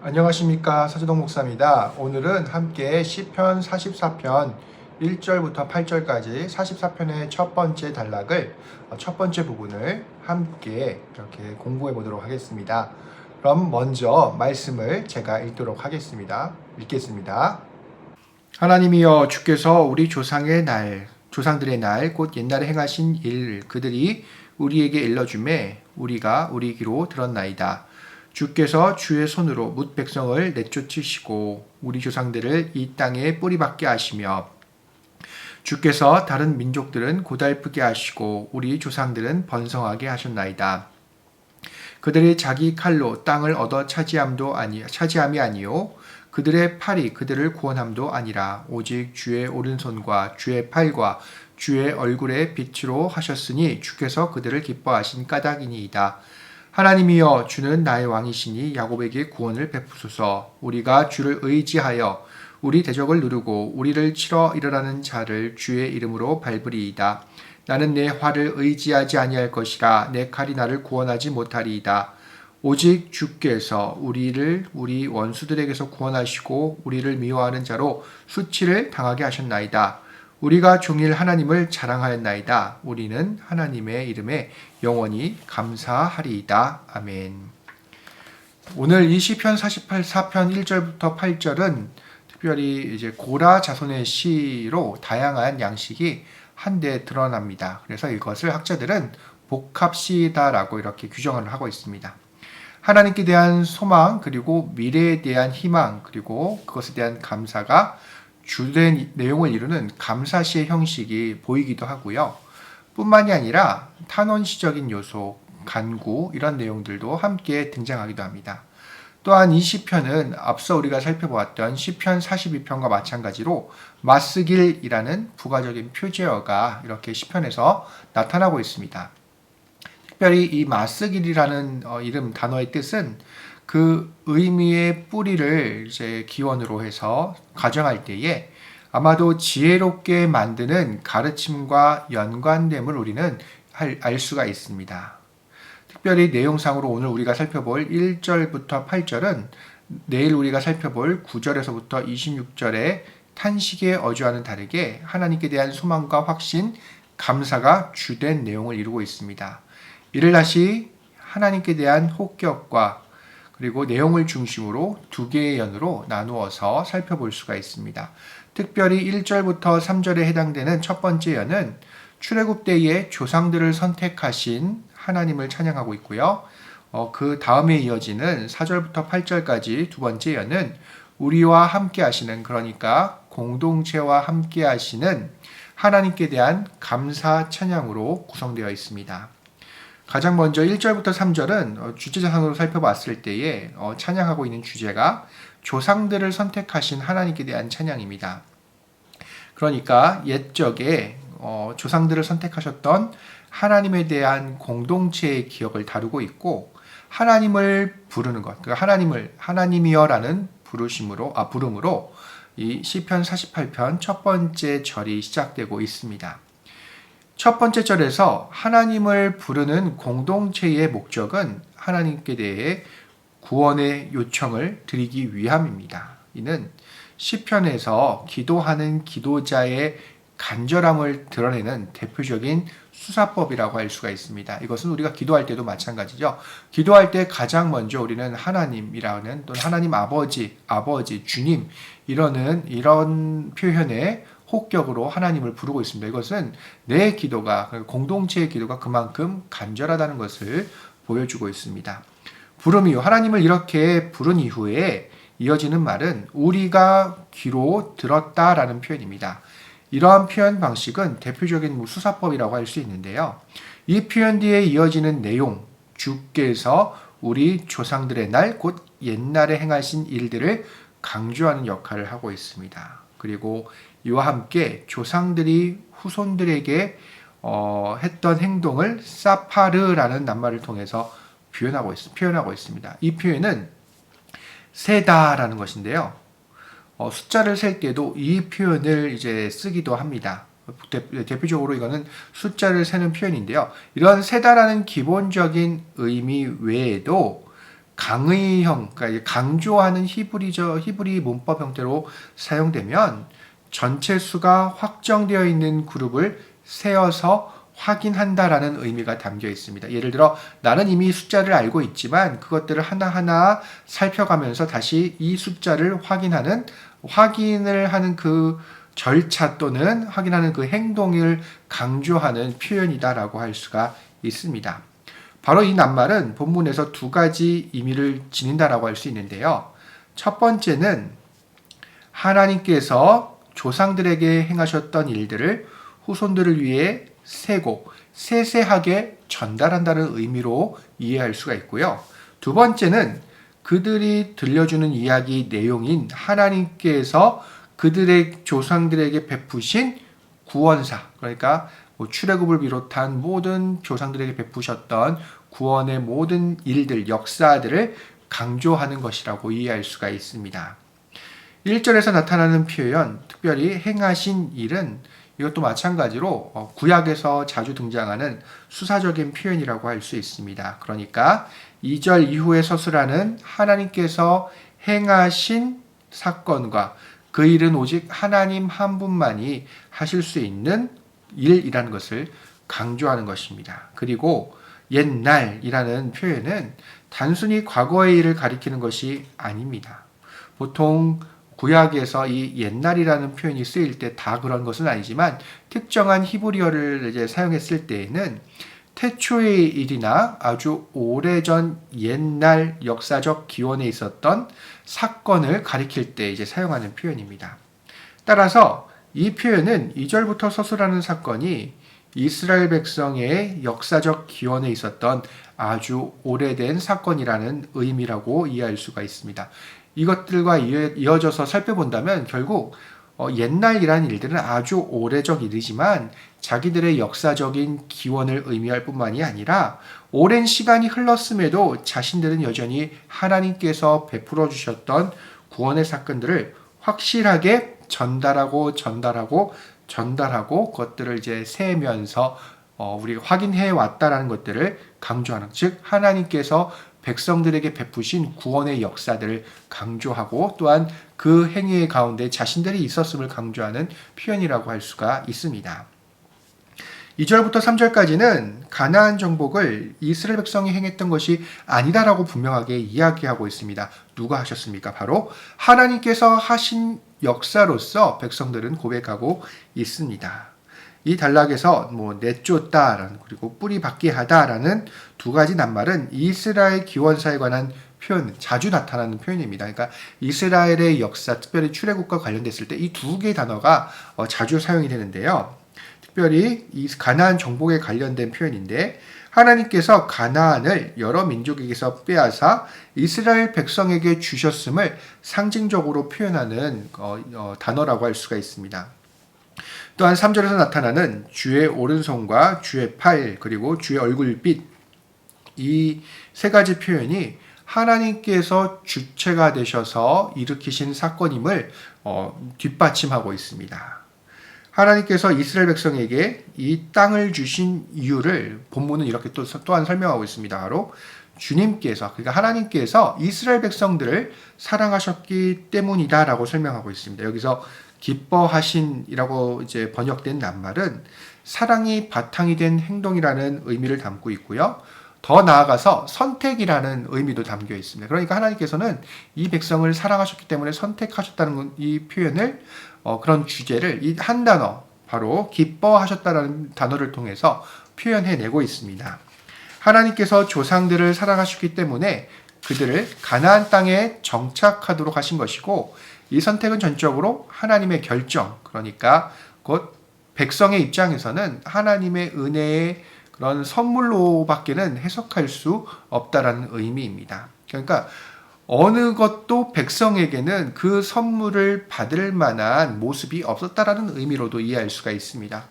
안녕하십니까, 서재동 목사입니다. 오늘은 함께 시편 44편 1절부터 8절까지 44편의 첫 번째 단락을 첫 번째 부분을 함께 이렇게 공부해 보도록 하겠습니다. 그럼 먼저 말씀을 제가 읽도록 하겠습니다. 읽겠습니다. 하나님이여, 주께서 우리 조상들의 날 곧 옛날에 행하신 일 그들이 우리에게 일러주매 우리가 우리 귀로 들었나이다. 주께서 주의 손으로 뭇 백성을 내쫓으시고 우리 조상들을 이 땅에 뿌리박게 하시며 주께서 다른 민족들은 고달프게 하시고 우리 조상들은 번성하게 하셨나이다. 그들이 자기 칼로 땅을 얻어 차지함이 아니요 그들의 팔이 그들을 구원함도 아니라 오직 주의 오른손과 주의 팔과 주의 얼굴의 빛으로 하셨으니 주께서 그들을 기뻐하신 까닭이니이다. 하나님이여, 주는 나의 왕이시니 야곱에게 구원을 베푸소서. 우리가 주를 의지하여 우리 대적을 누르고 우리를 치러 일어나는 자를 주의 이름으로 밟으리이다. 나는 내 활을 의지하지 아니할 것이라. 내 칼이 나를 구원하지 못하리이다. 오직 주께서 우리 원수들에게서 구원하시고 우리를 미워하는 자로 수치를 당하게 하셨나이다. 우리가 종일 하나님을 자랑하였나이다. 우리는 하나님의 이름에 영원히 감사하리이다. 아멘. 오늘 이 시편 44편 1절부터 8절은 특별히 이제 고라 자손의 시로 다양한 양식이 한데 드러납니다. 그래서 이것을 학자들은 복합시다라고 이렇게 규정을 하고 있습니다. 하나님께 대한 소망, 그리고 미래에 대한 희망, 그리고 그것에 대한 감사가 주된 내용을 이루는 감사시의 형식이 보이기도 하고요. 뿐만이 아니라 탄원시적인 요소, 간구 이런 내용들도 함께 등장하기도 합니다. 또한 이 시편은 앞서 우리가 살펴보았던 시편 42편과 마찬가지로 맞쓰길이라는 부가적인 표제어가 이렇게 시편에서 나타나고 있습니다. 특별히 이 맞쓰길이라는 이름 단어의 뜻은 그 의미의 뿌리를 이제 기원으로 해서 가정할 때에 아마도 지혜롭게 만드는 가르침과 연관됨을 우리는 알 수가 있습니다. 특별히 내용상으로 오늘 우리가 살펴볼 1절부터 8절은 내일 우리가 살펴볼 9절에서부터 26절의 탄식의 어조와는 다르게 하나님께 대한 소망과 확신, 감사가 주된 내용을 이루고 있습니다. 이를 다시 하나님께 대한 혹격과 그리고 내용을 중심으로 두 개의 연으로 나누어서 살펴볼 수가 있습니다. 특별히 1절부터 3절에 해당되는 첫 번째 연은 출애굽 때에 조상들을 선택하신 하나님을 찬양하고 있고요. 그 다음에 이어지는 4절부터 8절까지 두 번째 연은 우리와 함께 하시는, 그러니까 공동체와 함께 하시는 하나님께 대한 감사 찬양으로 구성되어 있습니다. 가장 먼저 1절부터 3절은 주제자상으로 살펴봤을 때에 찬양하고 있는 주제가 조상들을 선택하신 하나님께 대한 찬양입니다. 그러니까 옛적에 조상들을 선택하셨던 하나님에 대한 공동체의 기억을 다루고 있고, 하나님을 부르는 것, 그러니까 하나님이여라는 부름으로 이 시편 48편 첫 번째 절이 시작되고 있습니다. 첫 번째 절에서 하나님을 부르는 공동체의 목적은 하나님께 대해 구원의 요청을 드리기 위함입니다. 이는 시편에서 기도하는 기도자의 간절함을 드러내는 대표적인 수사법이라고 할 수가 있습니다. 이것은 우리가 기도할 때도 마찬가지죠. 기도할 때 가장 먼저 우리는 하나님이라는, 또는 하나님 아버지, 주님 이런 표현에 혹격으로 하나님을 부르고 있습니다. 이것은 내 기도가, 공동체의 기도가 그만큼 간절하다는 것을 보여주고 있습니다. 부름 이후, 하나님을 이렇게 부른 이후에 이어지는 말은 우리가 귀로 들었다라는 표현입니다. 이러한 표현 방식은 대표적인 수사법이라고 할 수 있는데요. 이 표현 뒤에 이어지는 내용, 주께서 우리 조상들의 날, 곧 옛날에 행하신 일들을 강조하는 역할을 하고 있습니다. 그리고 이와 함께 조상들이 후손들에게 했던 행동을 사파르라는 낱말을 통해서 표현하고 있습니다. 이 표현은 세다라는 것인데요. 숫자를 셀 때도 이 표현을 이제 쓰기도 합니다. 대표적으로 이거는 숫자를 세는 표현인데요. 이런 세다라는 기본적인 의미 외에도 강의형, 그러니까 강조하는 히브리 문법 형태로 사용되면 전체 수가 확정되어 있는 그룹을 세어서 확인한다라는 의미가 담겨 있습니다. 예를 들어 나는 이미 숫자를 알고 있지만 그것들을 하나하나 살펴가면서 다시 이 숫자를 확인을 하는 그 절차 또는 확인하는 그 행동을 강조하는 표현이다라고 할 수가 있습니다. 바로 이 낱말은 본문에서 두 가지 의미를 지닌다라고 할 수 있는데요. 첫 번째는 하나님께서 조상들에게 행하셨던 일들을 후손들을 위해 세세하게 전달한다는 의미로 이해할 수가 있고요. 두 번째는 그들이 들려주는 이야기 내용인 하나님께서 그들의 조상들에게 베푸신 구원사, 그러니까 출애굽을 비롯한 모든 조상들에게 베푸셨던 구원의 모든 일들, 역사들을 강조하는 것이라고 이해할 수가 있습니다. 1절에서 나타나는 표현, 특별히 행하신 일은 이것도 마찬가지로 구약에서 자주 등장하는 수사적인 표현이라고 할 수 있습니다. 그러니까 2절 이후의 서술하는 하나님께서 행하신 사건과 그 일은 오직 하나님 한 분만이 하실 수 있는 일이라는 것을 강조하는 것입니다. 그리고 옛날이라는 표현은 단순히 과거의 일을 가리키는 것이 아닙니다. 보통 구약에서 이 옛날이라는 표현이 쓰일 때 다 그런 것은 아니지만 특정한 히브리어를 이제 사용했을 때에는 태초의 일이나 아주 오래전 옛날 역사적 기원에 있었던 사건을 가리킬 때 이제 사용하는 표현입니다. 따라서 이 표현은 2절부터 서술하는 사건이 이스라엘 백성의 역사적 기원에 있었던 아주 오래된 사건이라는 의미라고 이해할 수가 있습니다. 이것들과 이어져서 살펴본다면 결국 옛날이라는 일들은 아주 오래적 일이지만 자기들의 역사적인 기원을 의미할 뿐만이 아니라 오랜 시간이 흘렀음에도 자신들은 여전히 하나님께서 베풀어 주셨던 구원의 사건들을 확실하게 전달하고 그것들을 이제 세면서 우리가 확인해 왔다라는 것들을 강조하는, 즉 하나님께서 백성들에게 베푸신 구원의 역사들을 강조하고 또한 그 행위의 가운데 자신들이 있었음을 강조하는 표현이라고 할 수가 있습니다. 2절부터 3절까지는 가나안 정복을 이스라엘 백성이 행했던 것이 아니다라고 분명하게 이야기하고 있습니다. 누가 하셨습니까? 바로 하나님께서 하신 역사로서 백성들은 고백하고 있습니다. 이 단락에서 내쫓다라는 그리고 뿌리 박게 하다라는 두 가지 낱말은 이스라엘 기원사에 관한 표현, 자주 나타나는 표현입니다. 그러니까 이스라엘의 역사, 특별히 출애굽과 관련됐을 때 이 두 개의 단어가 자주 사용이 되는데요. 특별히 이 가나안 정복에 관련된 표현인데 하나님께서 가나안을 여러 민족에게서 빼앗아 이스라엘 백성에게 주셨음을 상징적으로 표현하는 단어라고 할 수가 있습니다. 또한 3절에서 나타나는 주의 오른손과 주의 팔 그리고 주의 얼굴빛, 이 세 가지 표현이 하나님께서 주체가 되셔서 일으키신 사건임을 뒷받침하고 있습니다. 하나님께서 이스라엘 백성에게 이 땅을 주신 이유를 본문은 이렇게 또한 설명하고 있습니다. 바로 주님께서, 그러니까 하나님께서 이스라엘 백성들을 사랑하셨기 때문이다라고 설명하고 있습니다. 여기서 기뻐하신이라고 이제 번역된 낱말은 사랑이 바탕이 된 행동이라는 의미를 담고 있고요. 더 나아가서 선택이라는 의미도 담겨 있습니다. 그러니까 하나님께서는 이 백성을 사랑하셨기 때문에 선택하셨다는 이 표현을 그런 주제를 이 한 단어, 바로 기뻐하셨다라는 단어를 통해서 표현해내고 있습니다. 하나님께서 조상들을 사랑하셨기 때문에 그들을 가나안 땅에 정착하도록 하신 것이고, 이 선택은 전적으로 하나님의 결정, 그러니까 곧 백성의 입장에서는 하나님의 은혜의 그런 선물로밖에는 해석할 수 없다라는 의미입니다. 그러니까 어느 것도 백성에게는 그 선물을 받을 만한 모습이 없었다라는 의미로도 이해할 수가 있습니다.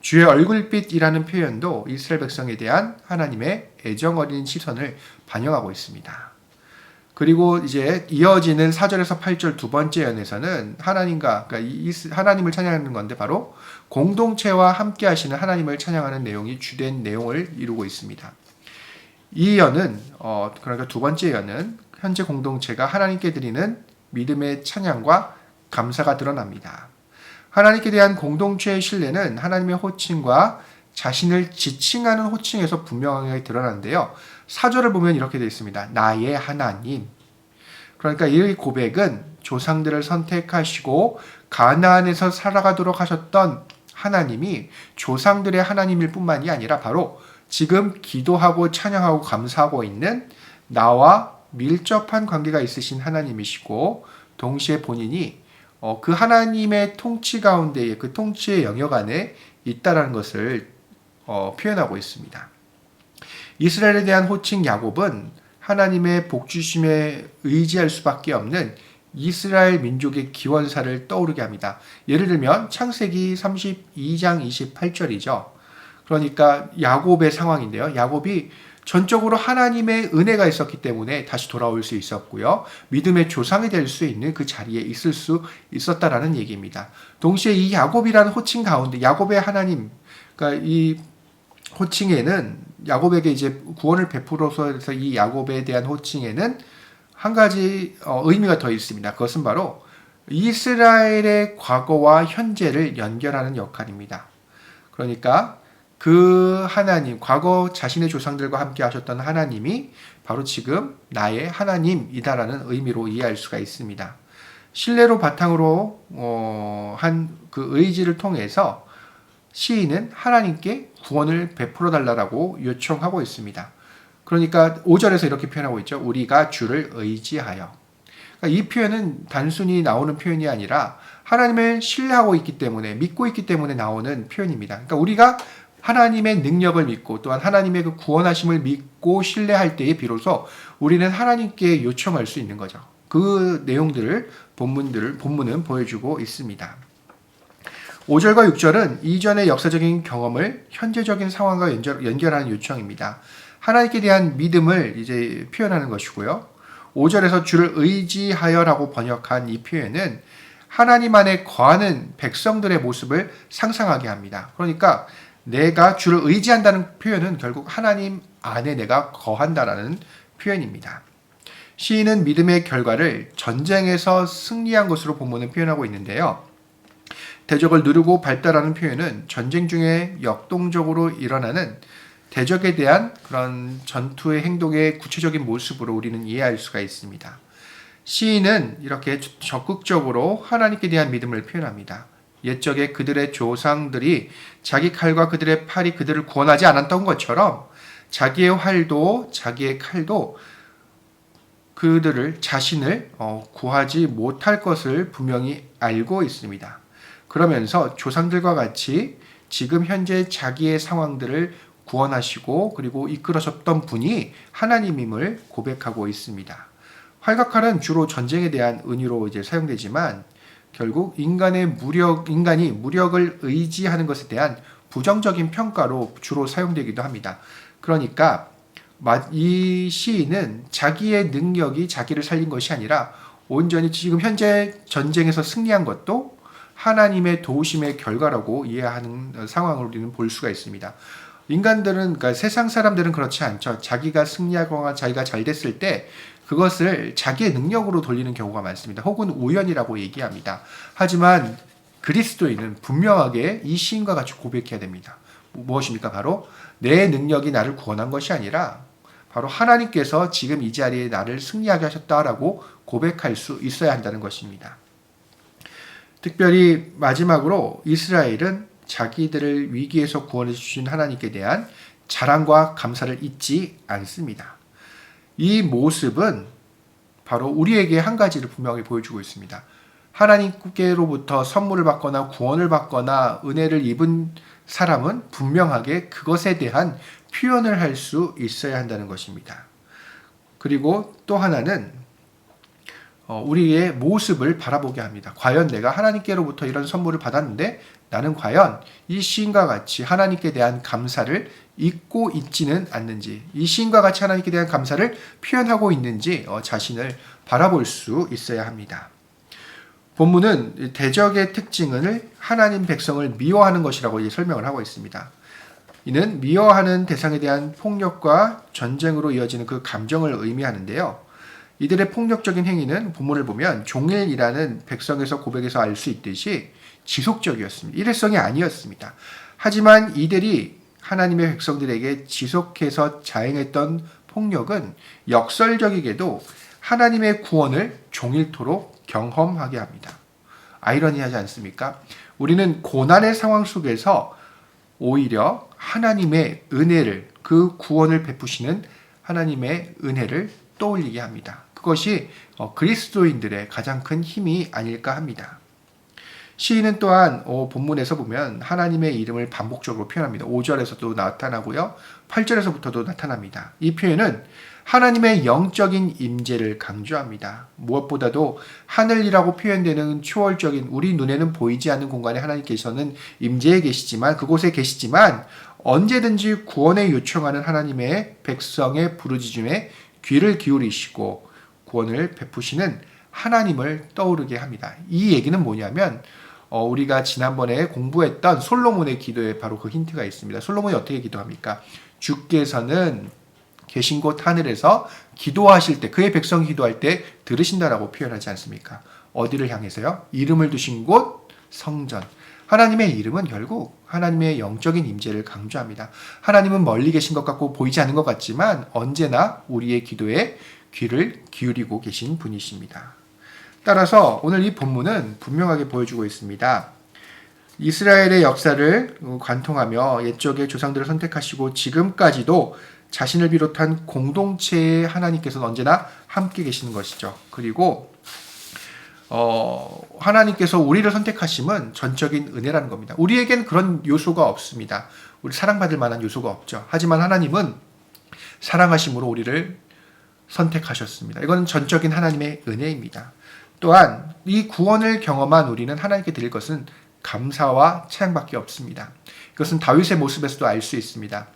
주의 얼굴빛이라는 표현도 이스라엘 백성에 대한 하나님의 애정 어린 시선을 반영하고 있습니다. 그리고 이제 이어지는 4절에서 8절 두 번째 연에서는 그러니까 하나님을 찬양하는 건데 바로 공동체와 함께 하시는 하나님을 찬양하는 내용이 주된 내용을 이루고 있습니다. 이 연은 그러니까 두 번째 연은 현재 공동체가 하나님께 드리는 믿음의 찬양과 감사가 드러납니다. 하나님께 대한 공동체의 신뢰는 하나님의 호칭과 자신을 지칭하는 호칭에서 분명하게 드러나는데요. 4절을 보면 이렇게 되어 있습니다. 나의 하나님. 그러니까 이 고백은 조상들을 선택하시고 가나안에서 살아가도록 하셨던 하나님이 조상들의 하나님일 뿐만이 아니라 바로 지금 기도하고 찬양하고 감사하고 있는 나와 밀접한 관계가 있으신 하나님이시고 동시에 본인이 그 하나님의 통치 가운데에 그 통치의 영역 안에 있다라는 것을 표현하고 있습니다. 이스라엘에 대한 호칭 야곱은 하나님의 복주심에 의지할 수밖에 없는 이스라엘 민족의 기원사를 떠오르게 합니다. 예를 들면 창세기 32장 28절이죠. 그러니까 야곱의 상황인데요. 야곱이 전적으로 하나님의 은혜가 있었기 때문에 다시 돌아올 수 있었고요. 믿음의 조상이 될 수 있는 그 자리에 있을 수 있었다라는 얘기입니다. 동시에 이 야곱이라는 호칭 가운데 야곱의 하나님, 그러니까 이 호칭에는 야곱에게 이제 구원을 베풀어서 해서 이 야곱에 대한 호칭에는 한 가지 의미가 더 있습니다. 그것은 바로 이스라엘의 과거와 현재를 연결하는 역할입니다. 그러니까 그 하나님, 과거 자신의 조상들과 함께 하셨던 하나님이 바로 지금 나의 하나님이다라는 의미로 이해할 수가 있습니다. 신뢰로 바탕으로 한 그 의지를 통해서 시인은 하나님께 구원을 베풀어 달라고 요청하고 있습니다. 그러니까 5절에서 이렇게 표현하고 있죠. 우리가 주를 의지하여. 그러니까 이 표현은 단순히 나오는 표현이 아니라 하나님을 신뢰하고 있기 때문에, 믿고 있기 때문에 나오는 표현입니다. 그러니까 우리가 하나님의 능력을 믿고 또한 하나님의 그 구원하심을 믿고 신뢰할 때에 비로소 우리는 하나님께 요청할 수 있는 거죠. 그 내용들을 본문은 보여주고 있습니다. 5절과 6절은 이전의 역사적인 경험을 현재적인 상황과 연결하는 요청입니다. 하나님께 대한 믿음을 이제 표현하는 것이고요. 5절에서 주를 의지하여라고 번역한 이 표현은 하나님 안에 거하는 백성들의 모습을 상상하게 합니다. 그러니까 내가 주를 의지한다는 표현은 결국 하나님 안에 내가 거한다라는 표현입니다. 시인은 믿음의 결과를 전쟁에서 승리한 것으로 본문은 표현하고 있는데요. 대적을 누르고 밟다라는 표현은 전쟁 중에 역동적으로 일어나는 대적에 대한 그런 전투의 행동의 구체적인 모습으로 우리는 이해할 수가 있습니다. 시인은 이렇게 적극적으로 하나님께 대한 믿음을 표현합니다. 옛적에 그들의 조상들이 자기 칼과 그들의 팔이 그들을 구원하지 않았던 것처럼 자기의 활도 자기의 칼도 그들을 자신을 구하지 못할 것을 분명히 알고 있습니다. 그러면서 조상들과 같이 지금 현재 자기의 상황들을 구원하시고 그리고 이끌어줬던 분이 하나님임을 고백하고 있습니다. 활과 칼은 주로 전쟁에 대한 은유로 이제 사용되지만 결국 인간이 무력을 의지하는 것에 대한 부정적인 평가로 주로 사용되기도 합니다. 그러니까 이 시인은 자기의 능력이 자기를 살린 것이 아니라 온전히 지금 현재 전쟁에서 승리한 것도 하나님의 도우심의 결과라고 이해하는 상황을 우리는 볼 수가 있습니다. 인간들은, 그러니까 세상 사람들은 그렇지 않죠. 자기가 승리하거나 자기가 잘 됐을 때 그것을 자기의 능력으로 돌리는 경우가 많습니다. 혹은 우연이라고 얘기합니다. 하지만 그리스도인은 분명하게 이 시인과 같이 고백해야 됩니다. 무엇입니까? 바로 내 능력이 나를 구원한 것이 아니라 바로 하나님께서 지금 이 자리에 나를 승리하게 하셨다라고 고백할 수 있어야 한다는 것입니다. 특별히 마지막으로 이스라엘은 자기들을 위기에서 구원해 주신 하나님께 대한 자랑과 감사를 잊지 않습니다. 이 모습은 바로 우리에게 한 가지를 분명히 보여주고 있습니다. 하나님께로부터 선물을 받거나 구원을 받거나 은혜를 입은 사람은 분명하게 그것에 대한 표현을 할 수 있어야 한다는 것입니다. 그리고 또 하나는 우리의 모습을 바라보게 합니다. 과연 내가 하나님께로부터 이런 선물을 받았는데 나는 과연 이 시인과 같이 하나님께 대한 감사를 잊고 있지는 않는지, 이 시인과 같이 하나님께 대한 감사를 표현하고 있는지 자신을 바라볼 수 있어야 합니다. 본문은 대적의 특징을 하나님 백성을 미워하는 것이라고 설명을 하고 있습니다. 이는 미워하는 대상에 대한 폭력과 전쟁으로 이어지는 그 감정을 의미하는데요. 이들의 폭력적인 행위는 본문을 보면 종일이라는 백성에서 고백에서 알 수 있듯이 지속적이었습니다. 일회성이 아니었습니다. 하지만 이들이 하나님의 백성들에게 지속해서 자행했던 폭력은 역설적이게도 하나님의 구원을 종일토록 경험하게 합니다. 아이러니하지 않습니까? 우리는 고난의 상황 속에서 오히려 하나님의 은혜를, 그 구원을 베푸시는 하나님의 은혜를 떠올리게 합니다. 그것이 그리스도인들의 가장 큰 힘이 아닐까 합니다. 시인은 또한 본문에서 보면 하나님의 이름을 반복적으로 표현합니다. 5절에서도 나타나고요. 8절에서부터도 나타납니다. 이 표현은 하나님의 영적인 임재를 강조합니다. 무엇보다도 하늘이라고 표현되는 초월적인, 우리 눈에는 보이지 않는 공간에 하나님께서는 임재해 계시지만, 그곳에 계시지만 언제든지 구원에 요청하는 하나님의 백성의 부르짖음에 귀를 기울이시고 구원을 베푸시는 하나님을 떠오르게 합니다. 이 얘기는 뭐냐면 우리가 지난번에 공부했던 솔로몬의 기도에 바로 그 힌트가 있습니다. 솔로몬이 어떻게 기도합니까? 주께서는 계신 곳 하늘에서 기도하실 때, 그의 백성이 기도할 때 들으신다라고 표현하지 않습니까? 어디를 향해서요? 이름을 두신 곳 성전. 하나님의 이름은 결국 하나님의 영적인 임재를 강조합니다. 하나님은 멀리 계신 것 같고 보이지 않는 것 같지만 언제나 우리의 기도에 귀를 기울이고 계신 분이십니다. 따라서 오늘 이 본문은 분명하게 보여주고 있습니다. 이스라엘의 역사를 관통하며 옛적의 조상들을 선택하시고 지금까지도 자신을 비롯한 공동체의 하나님께서는 언제나 함께 계시는 것이죠. 그리고 하나님께서 우리를 선택하심은 전적인 은혜라는 겁니다. 우리에겐 그런 요소가 없습니다. 우리 사랑받을 만한 요소가 없죠. 하지만 하나님은 사랑하심으로 우리를 선택하셨습니다. 이건 전적인 하나님의 은혜입니다. 또한 이 구원을 경험한 우리는 하나님께 드릴 것은 감사와 찬양밖에 없습니다. 이것은 다윗의 모습에서도 알 수 있습니다.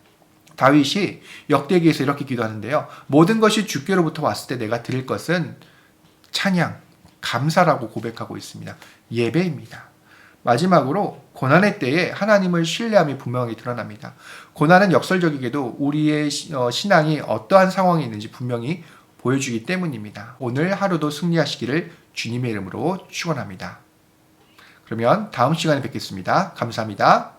다윗이 역대기에서 이렇게 기도하는데요. 모든 것이 주께로부터 왔을 때 내가 드릴 것은 찬양, 감사라고 고백하고 있습니다. 예배입니다. 마지막으로 고난의 때에 하나님을 신뢰함이 분명하게 드러납니다. 고난은 역설적이게도 우리의 신앙이 어떠한 상황에 있는지 분명히 보여주기 때문입니다. 오늘 하루도 승리하시기를 주님의 이름으로 축원합니다. 그러면 다음 시간에 뵙겠습니다. 감사합니다.